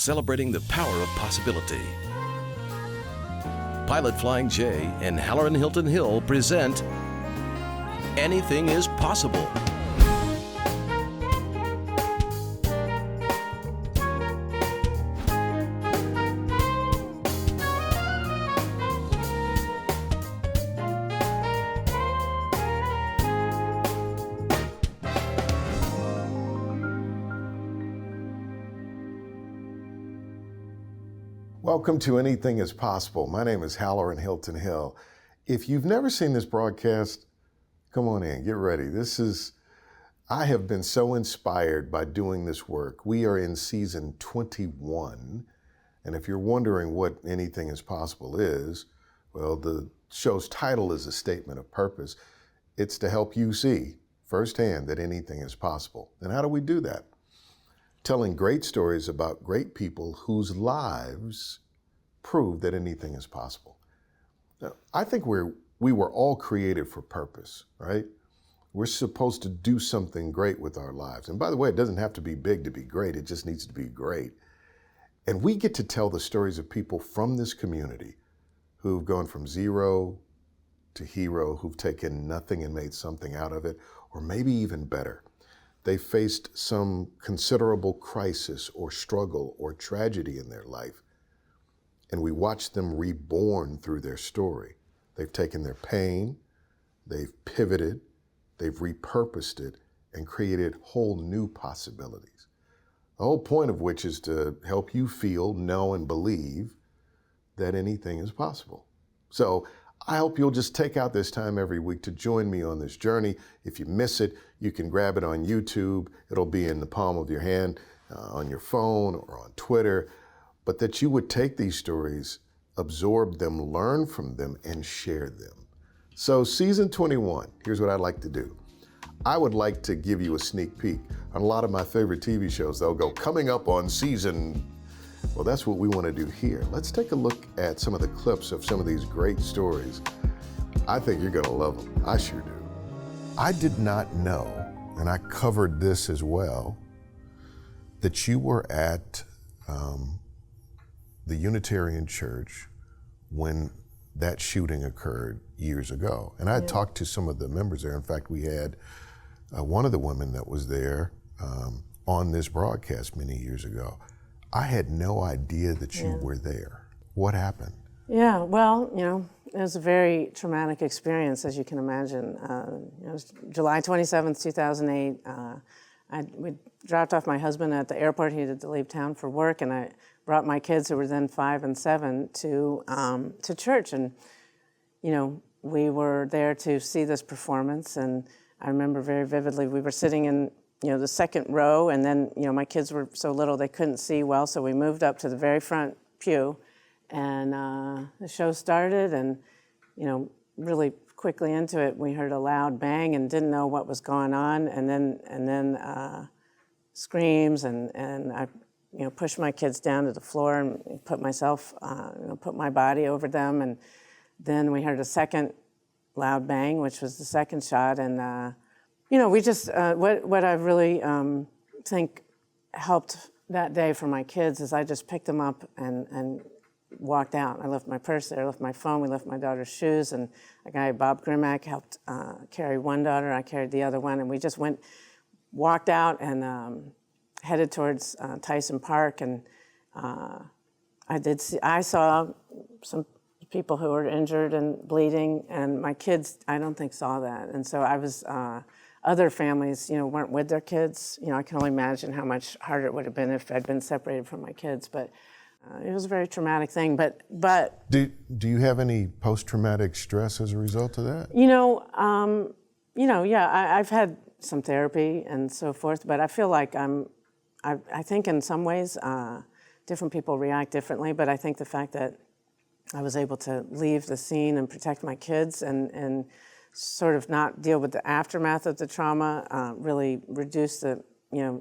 celebrating the power of possibility. Pilot Flying J and Halloran Hilton Hill present Anything is Possible. Welcome to Anything is Possible. My name is Halloran Hilton Hill. If you've never seen this broadcast, come on in, get ready. I have been so inspired by doing this work. We are in season 21. And if you're wondering what Anything is Possible is, well, the show's title is a statement of purpose. It's to help you see firsthand that anything is possible. And how do we do that? Telling great stories about great people whose lives prove that anything is possible. Now, I think we were all created for purpose, right? We're supposed to do something great with our lives. And by the way, it doesn't have to be big to be great. It just needs to be great. And we get to tell the stories of people from this community who've gone from zero to hero, who've taken nothing and made something out of it, or maybe even better. They faced some considerable crisis or struggle or tragedy in their life, and we watched them reborn through their story. They've taken their pain, they've pivoted, they've repurposed it, and created whole new possibilities. The whole point of which is to help you feel, know, and believe that anything is possible. So I hope you'll just take out this time every week to join me on this journey. If you miss it, you can grab it on YouTube. It'll be in the palm of your hand, on your phone or on Twitter. But that you would take these stories, absorb them, learn from them, and share them. So season 21, here's what I'd like to do. I would like to give you a sneak peek on a lot of my favorite TV shows. They'll go coming up on season. Well, that's what we want to do here. Let's take a look at some of the clips of some of these great stories. I think you're going to love them. I sure do. I did not know, and I covered this as well, that you were at the Unitarian Church when that shooting occurred years ago. And I had talked to some of the members there. In fact, we had one of the women that was there on this broadcast many years ago. I had no idea that you were there. What happened? Yeah, well, it was a very traumatic experience, as you can imagine. It was July 27th, 2008. We dropped off my husband at the airport. He had to leave town for work, and I brought my kids, who were then 5 and 7, to church. And, we were there to see this performance. And I remember very vividly, we were sitting in the second row, and then, my kids were so little they couldn't see well, so we moved up to the very front pew, and the show started, and, really quickly into it, we heard a loud bang and didn't know what was going on, and then screams, and I, pushed my kids down to the floor and put myself, put my body over them, and then we heard a second loud bang, which was the second shot, and we just, what I really think helped that day for my kids is I just picked them up and walked out. I left my purse there, I left my phone, we left my daughter's shoes, and a guy, Bob Grimack, helped carry one daughter, I carried the other one, and we just walked out and headed towards Tyson Park, and I saw some people who were injured and bleeding, and my kids, I don't think saw that, and so I was, other families, weren't with their kids. I can only imagine how much harder it would have been if I'd been separated from my kids. But it was a very traumatic thing. But do you have any post-traumatic stress as a result of that? I've had some therapy and so forth. But I feel like I think in some ways different people react differently. But I think the fact that I was able to leave the scene and protect my kids and sort of not deal with the aftermath of the trauma, really reduce the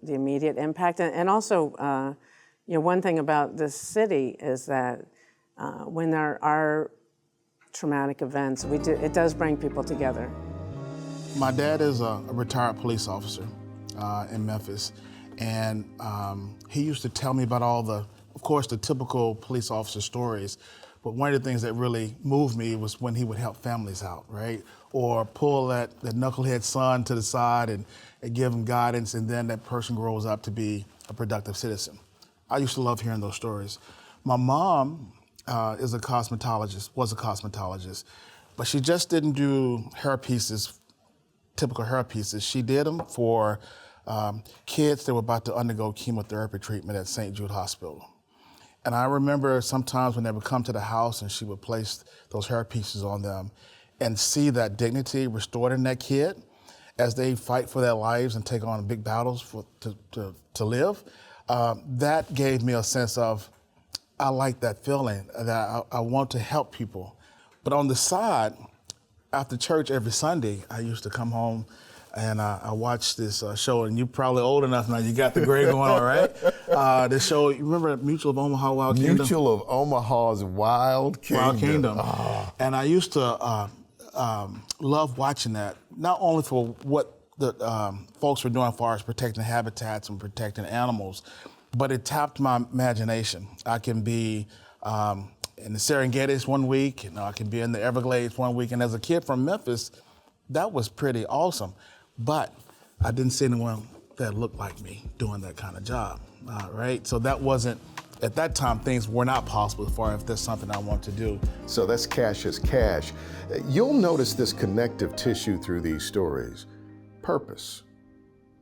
immediate impact. And also, one thing about this city is that when there are traumatic events, it does bring people together. My dad is a retired police officer in Memphis, and he used to tell me about all the course, the typical police officer stories. But one of the things that really moved me was when he would help families out, right? Or pull that knucklehead son to the side and give him guidance, and then that person grows up to be a productive citizen. I used to love hearing those stories. My mom was a cosmetologist, but she just didn't do hair pieces, typical hair pieces. She did them for kids that were about to undergo chemotherapy treatment at St. Jude Hospital. And I remember sometimes when they would come to the house and she would place those hair pieces on them and see that dignity restored in that kid as they fight for their lives and take on big battles to live. That gave me a sense of, I like that feeling, that I want to help people. But on the side, after church every Sunday, I used to come home and I watched this show, and you're probably old enough now, you got the gray going on, right? This show, you remember Mutual of Omaha Wild Kingdom? Mutual of Omaha's Wild Kingdom. Wild Kingdom. Oh. And I used to love watching that, not only for what the folks were doing as far as protecting habitats and protecting animals, but it tapped my imagination. I can be in the Serengetis one week, and I can be in the Everglades one week, and as a kid from Memphis, that was pretty awesome. But I didn't see anyone that looked like me doing that kind of job, right? So that wasn't, at that time, things were not possible as far as if there's something I want to do. So that's cash is cash. You'll notice this connective tissue through these stories. Purpose.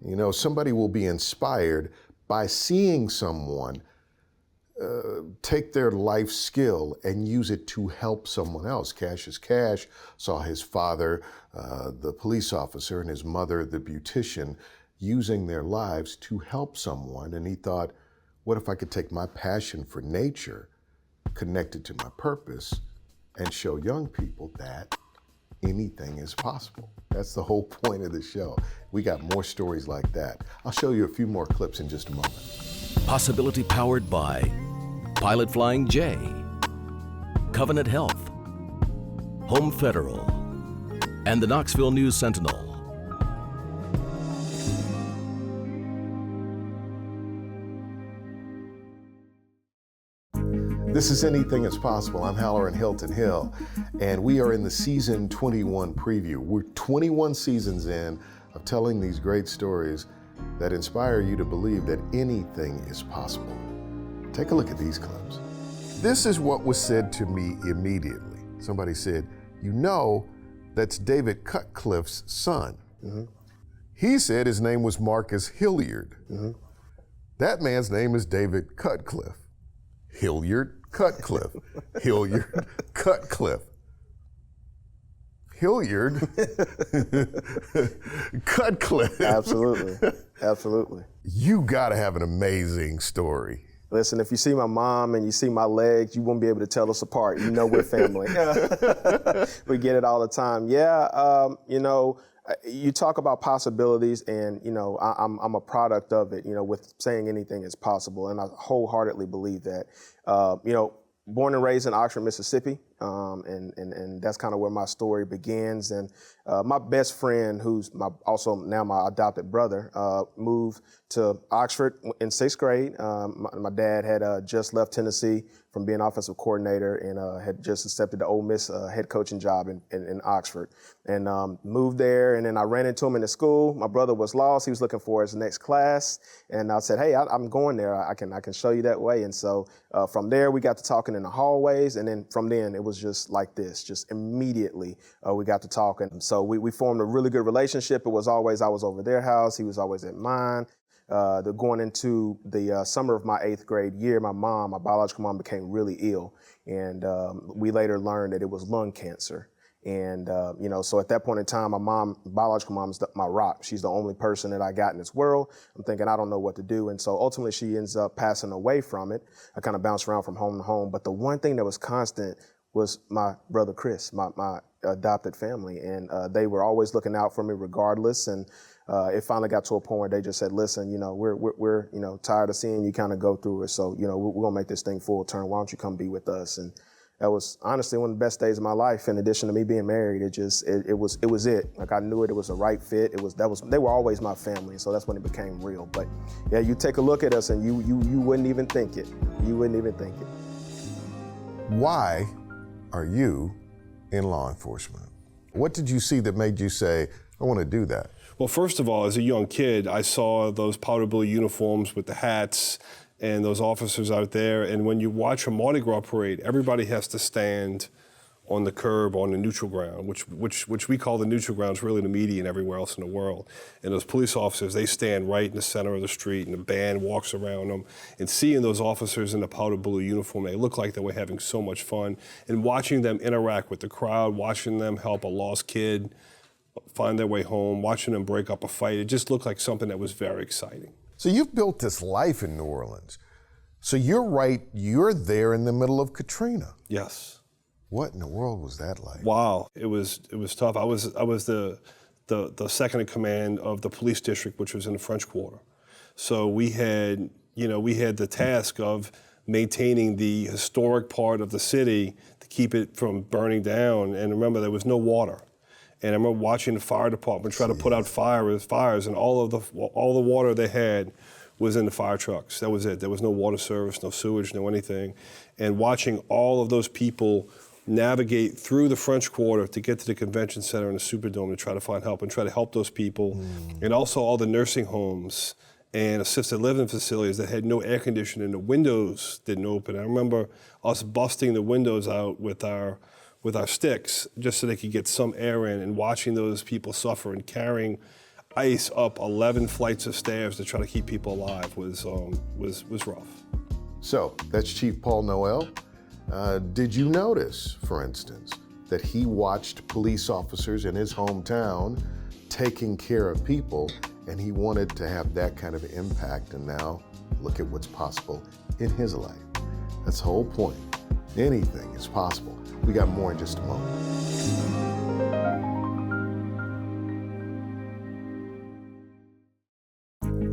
You know, somebody will be inspired by seeing someone take their life skill and use it to help someone else. Cassius Cash saw his father, the police officer, and his mother, the beautician, using their lives to help someone. And he thought, what if I could take my passion for nature, connect it to my purpose, and show young people that anything is possible? That's the whole point of the show. We got more stories like that. I'll show you a few more clips in just a moment. Possibility powered by Pilot Flying J, Covenant Health, Home Federal, and the Knoxville News Sentinel. This is Anything is Possible. I'm Halloran Hilton Hill, and we are in the season 21 preview. We're 21 seasons in of telling these great stories that inspire you to believe that anything is possible. Take a look at these clips. This is what was said to me immediately. Somebody said, you know, that's David Cutcliffe's son. Mm-hmm. He said his name was Marcus Hilliard. Mm-hmm. That man's name is David Cutcliffe. Hilliard Cutcliffe. Hilliard Cutcliffe. Hilliard Cutcliffe. Absolutely. Absolutely. You gotta have an amazing story. Listen, if you see my mom and you see my legs, you won't be able to tell us apart. You know we're family. We get it all the time. Yeah, you know, you talk about possibilities, and you know, I'm a product of it. You know, with saying anything is possible, and I wholeheartedly believe that. You know, born and raised in Oxford, Mississippi, and that's kind of where my story begins. And my best friend, who's also now my adopted brother, moved to Oxford in 6th grade. My dad had just left Tennessee from being offensive coordinator and had just accepted the Ole Miss head coaching job in Oxford, and moved there. And then I ran into him in the school. My brother was lost. He was looking for his next class, and I said, "Hey, I'm going there. I can show you that way." And so from there, we got to talking in the hallways, and then from then it was just like this. Just immediately we got to talking. So we formed a really good relationship. It was always I was over their house. He was always at mine. Going into the summer of my 8th grade year, my biological mom, became really ill, and we later learned that it was lung cancer. And you know, so at that point in time, my biological mom, is my rock. She's the only person that I got in this world. I'm thinking I don't know what to do, and so ultimately she ends up passing away from it. I kind of bounced around from home to home, but the one thing that was constant was my brother Chris, my adopted family, and they were always looking out for me regardless. And it finally got to a point where they just said, "Listen, you know, we're you know tired of seeing you kind of go through it. So you know we're gonna make this thing full term. Why don't you come be with us?" And that was honestly one of the best days of my life. In addition to me being married, it was it. Like I knew it was a right fit. They were always my family, so that's when it became real. But yeah, you take a look at us and you wouldn't even think it. You wouldn't even think it. Why are you in law enforcement? What did you see that made you say, I want to do that? Well, first of all, as a young kid, I saw those powder blue uniforms with the hats and those officers out there. And when you watch a Mardi Gras parade, everybody has to stand on the curb on the neutral ground, which we call the neutral ground, is really the media and everywhere else in the world. And those police officers, they stand right in the center of the street, and the band walks around them. And seeing those officers in the powder blue uniform, they look like they were having so much fun. And watching them interact with the crowd, watching them help a lost kid find their way home, watching them break up a fight, it just looked like something that was very exciting. So you've built this life in New Orleans. So you're there in the middle of Katrina. Yes. What in the world was that like? Wow, it was tough. I was the second in command of the police district, which was in the French Quarter. So we had the task of maintaining the historic part of the city to keep it from burning down. And remember, there was no water. And I remember watching the fire department try to put out fires, and all the water they had was in the fire trucks. That was it. There was no water service, no sewage, no anything. And watching all of those people navigate through the French Quarter to get to the convention center and the Superdome to try to find help and try to help those people. And also all the nursing homes and assisted living facilities that had no air conditioning, the windows didn't open. I remember us busting the windows out with our sticks just so they could get some air in, and watching those people suffer and carrying ice up 11 flights of stairs to try to keep people alive was rough. So that's Chief Paul Noel. Did you notice, for instance, that he watched police officers in his hometown taking care of people, and he wanted to have that kind of impact, and now look at what's possible in his life. That's the whole point. Anything is possible. We got more in just a moment.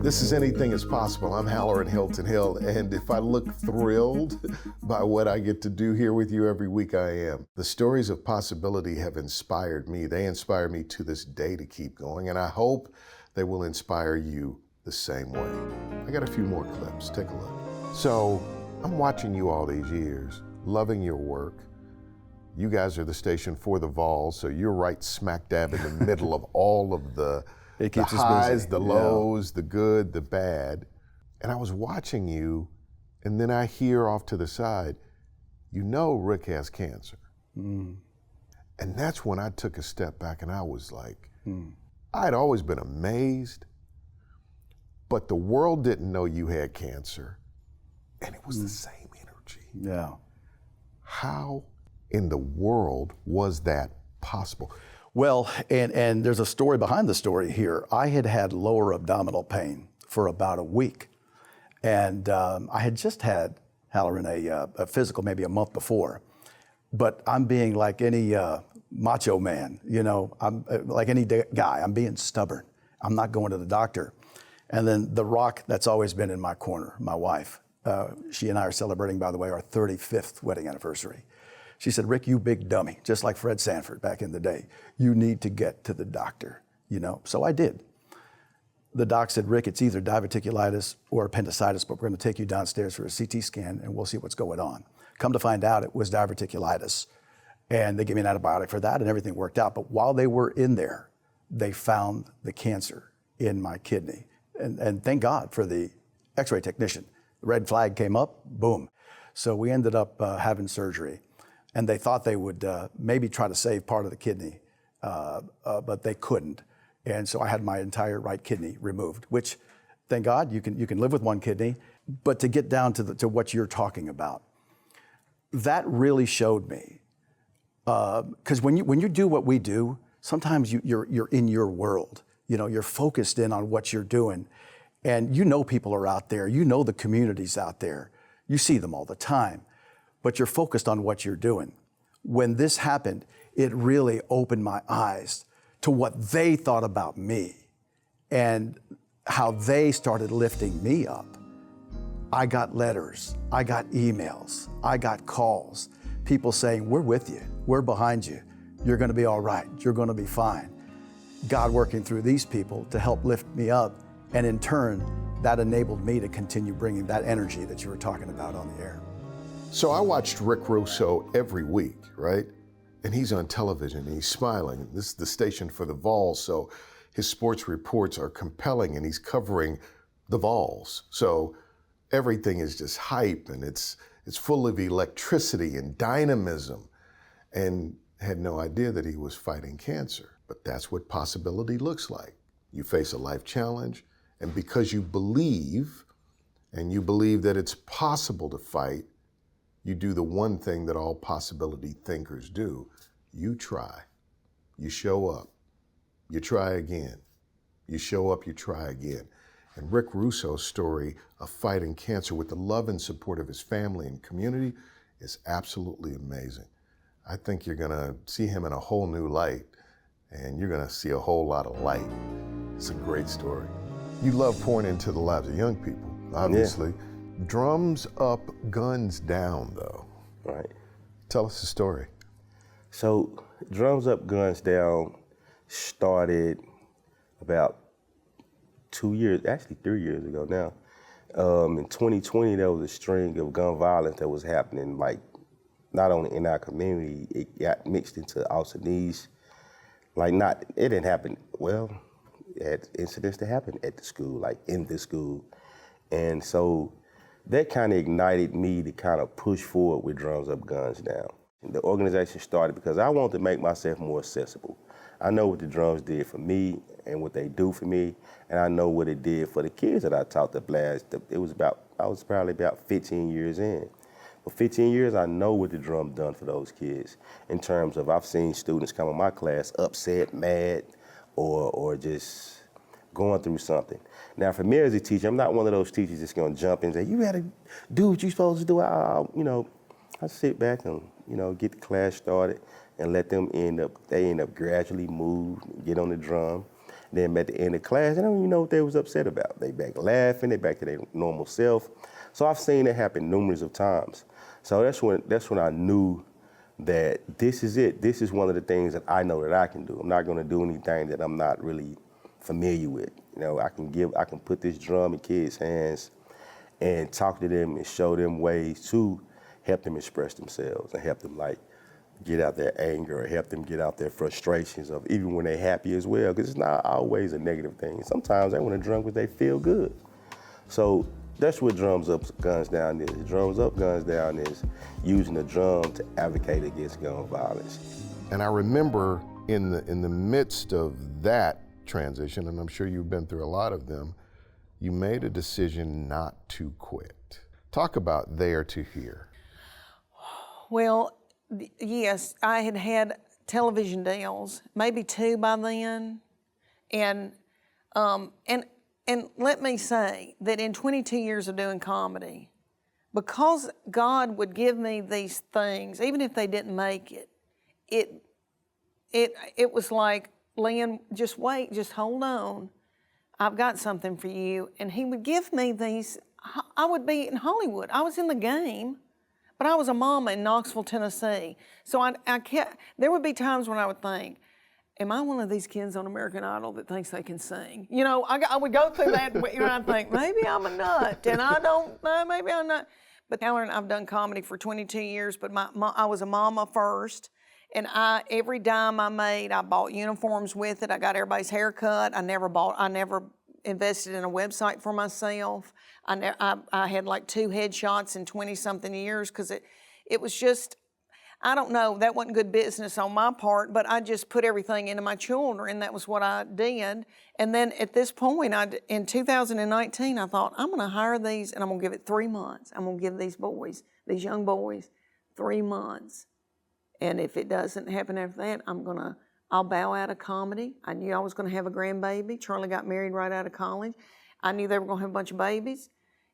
This is Anything is Possible. I'm Halloran Hilton Hill, and if I look thrilled by what I get to do here with you every week, I am. The stories of possibility have inspired me. They inspire me to this day to keep going, and I hope they will inspire you the same way. I got a few more clips. Take a look. So, I'm watching you all these years, loving your work. You guys are the station for the Vols, so you're right smack dab in the middle of all of the highs, the lows, the good, the bad. And I was watching you, and then I hear off to the side, Rick has cancer. And that's when I took a step back and I was like, I'd always been amazed, but the world didn't know you had cancer, and it was the same energy. Yeah. How in the world was that possible? Well, and there's a story behind the story here. I had lower abdominal pain for about a week. And I had just had, Halloran, a physical maybe a month before. But I'm being like any macho man, I'm like any guy. I'm being stubborn. I'm not going to the doctor. And then the rock that's always been in my corner, my wife, she and I are celebrating, by the way, our 35th wedding anniversary. She said, Rick, you big dummy, just like Fred Sanford back in the day. You need to get to the doctor, So I did. The doc said, Rick, it's either diverticulitis or appendicitis, but we're going to take you downstairs for a CT scan and we'll see what's going on. Come to find out, it was diverticulitis. And they gave me an antibiotic for that and everything worked out. But while they were in there, they found the cancer in my kidney. And thank God for the x-ray technician. The red flag came up, boom. So we ended up having surgery. And they thought they would maybe try to save part of the kidney, but they couldn't. And so I had my entire right kidney removed, which, thank God, you can live with one kidney. But to get down to what you're talking about, that really showed me. Because when you do what we do, sometimes you're in your world. You're focused in on what you're doing, and people are out there. The communities out there. You see them all the time. But you're focused on what you're doing. When this happened, it really opened my eyes to what they thought about me and how they started lifting me up. I got letters, I got emails, I got calls. people saying, we're with you, we're behind you, you're gonna be all right, you're gonna be fine. God working through these people to help lift me up, and in turn, that enabled me to continue bringing that energy that you were talking about on the air. So I watched Rick Russo every week, right? And he's on television and he's smiling. This is the station for the Vols, so his sports reports are compelling and he's covering the Vols. So everything is just hype and it's full of electricity and dynamism. And had no idea that he was fighting cancer. But that's what possibility looks like. You face a life challenge, and because you believe, and you believe that it's possible to fight, you do the one thing that all possibility thinkers do. You try. You show up. You try again. You show up, you try again. And Rick Russo's story of fighting cancer with the love and support of his family and community is absolutely amazing. I think you're gonna see him in a whole new light, and you're gonna see a whole lot of light. It's a great story. You love pouring into the lives of young people, obviously. Yeah. Drums up, guns down, though. Right. Tell us the story. So, Drums Up, Guns Down started about 2 years, actually 3 years ago now. In 2020, there was a string of gun violence that was happening, like, not only in our community, it got mixed into Austinese. It didn't happen, well, it had incidents that happened at the school, like in the school. And so that kind of ignited me to kind of push forward with Drums Up, Guns Down. And the organization started because I wanted to make myself more accessible. I know what the drums did for me and what they do for me, and I know what it did for the kids that I taught the blast. I was probably about 15 years in. For 15 years, I know what the drum done for those kids in terms of I've seen students come in my class upset, mad, or just going through something. Now, for me as a teacher, I'm not one of those teachers that's gonna jump in and say, you gotta do what you're supposed to do. I sit back and, get the class started and let them end up gradually move, get on the drum. Then at the end of class, they don't even know what they was upset about. They back laughing, they back to their normal self. So I've seen it happen numerous of times. So that's when I knew that this is it. This is one of the things that I know that I can do. I'm not gonna do anything that I'm not really familiar with. I can put this drum in kids' hands and talk to them and show them ways to help them express themselves and help them get out their anger or help them get out their frustrations of even when they're happy as well, because it's not always a negative thing. Sometimes they want to drum because they feel good. So that's what Drums Up, Guns Down is. Drums Up, Guns Down is using the drum to advocate against gun violence. And I remember in the midst of that transition, and I'm sure you've been through a lot of them, you made a decision not to quit. Talk about there to here. Well, yes, I had had television deals, maybe 2 by then, and let me say that in 22 years of doing comedy, because God would give me these things, even if they didn't make it, it was like, Lynn, just wait, just hold on. I've got something for you. And he would give me these. I would be in Hollywood. I was in the game, but I was a mama in Knoxville, Tennessee. So there would be times when I would think, am I one of these kids on American Idol that thinks they can sing? I would go through that, and I'd think, maybe I'm a nut, and I don't know, maybe I'm not. But Helen, I've done comedy for 22 years, but I was a mama first, and every dime I made, I bought uniforms with it. I got everybody's hair cut. I never invested in a website for myself. I had like 2 headshots in 20-something years because it was just, I don't know, that wasn't good business on my part, but I just put everything into my children. That was what I did. And then at this point, in 2019, I thought, I'm gonna hire these and I'm gonna give it 3 months. I'm gonna give these young boys, 3 months. And if it doesn't happen after that, I'll bow out of comedy. I knew I was gonna have a grandbaby. Charlie got married right out of college. I knew they were gonna have a bunch of babies.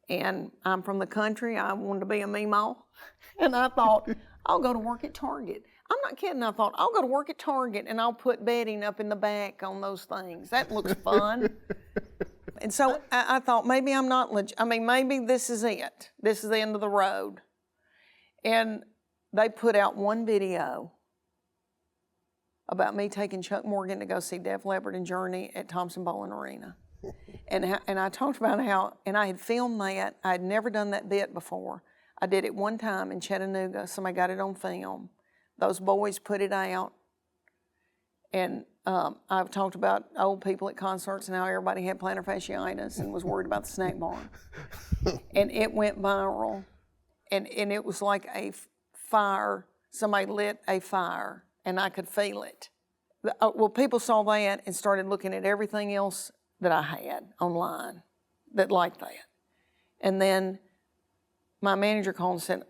And I'm from the country. I wanted to be a meemaw. And I thought, I'll go to work at Target. I'm not kidding. I thought, I'll go to work at Target and I'll put bedding up in the back on those things. That looks fun. And so I thought, maybe I'm not maybe this is it. This is the end of the road. And they put out one video about me taking Chuck Morgan to go see Def Leppard and Journey at Thompson Bowling Arena. And I talked about how, and I had filmed that. I had never done that bit before. I did it one time in Chattanooga. Somebody got it on film. Those boys put it out. And I've talked about old people at concerts and how everybody had plantar fasciitis and was worried about the snack bar. And it went viral. And it was like a fire. Somebody lit a fire, and I could feel it. Well, people saw that and started looking at everything else that I had online that liked that. And then my manager called and said,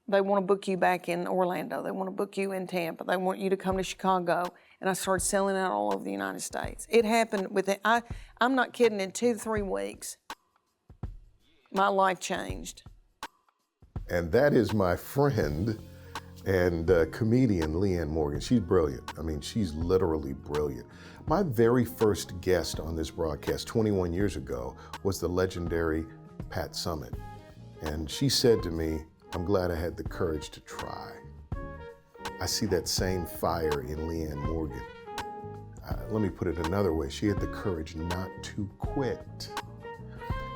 they want to book you back in Orlando. They want to book you in Tampa. They want you to come to Chicago. And I started selling out all over the United States. It happened within, I'm not kidding, in 2 to 3 weeks, my life changed. And that is my friend and comedian Leanne Morgan. She's brilliant. I mean, she's literally brilliant. My very first guest on this broadcast 21 years ago was the legendary Pat Summitt. And she said to me, I'm glad I had the courage to try. I see that same fire in Leanne Morgan. Let me put it another way. She had the courage not to quit.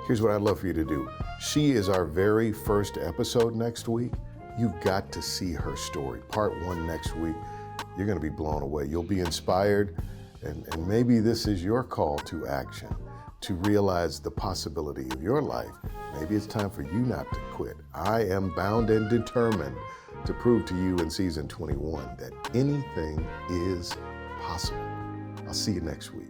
Here's what I'd love for you to do. She is our very first episode next week. You've got to see her story. Part 1 next week. You're going to be blown away. You'll be inspired, and maybe this is your call to action, to realize the possibility of your life. Maybe it's time for you not to quit. I am bound and determined to prove to you in season 21 that anything is possible. I'll see you next week.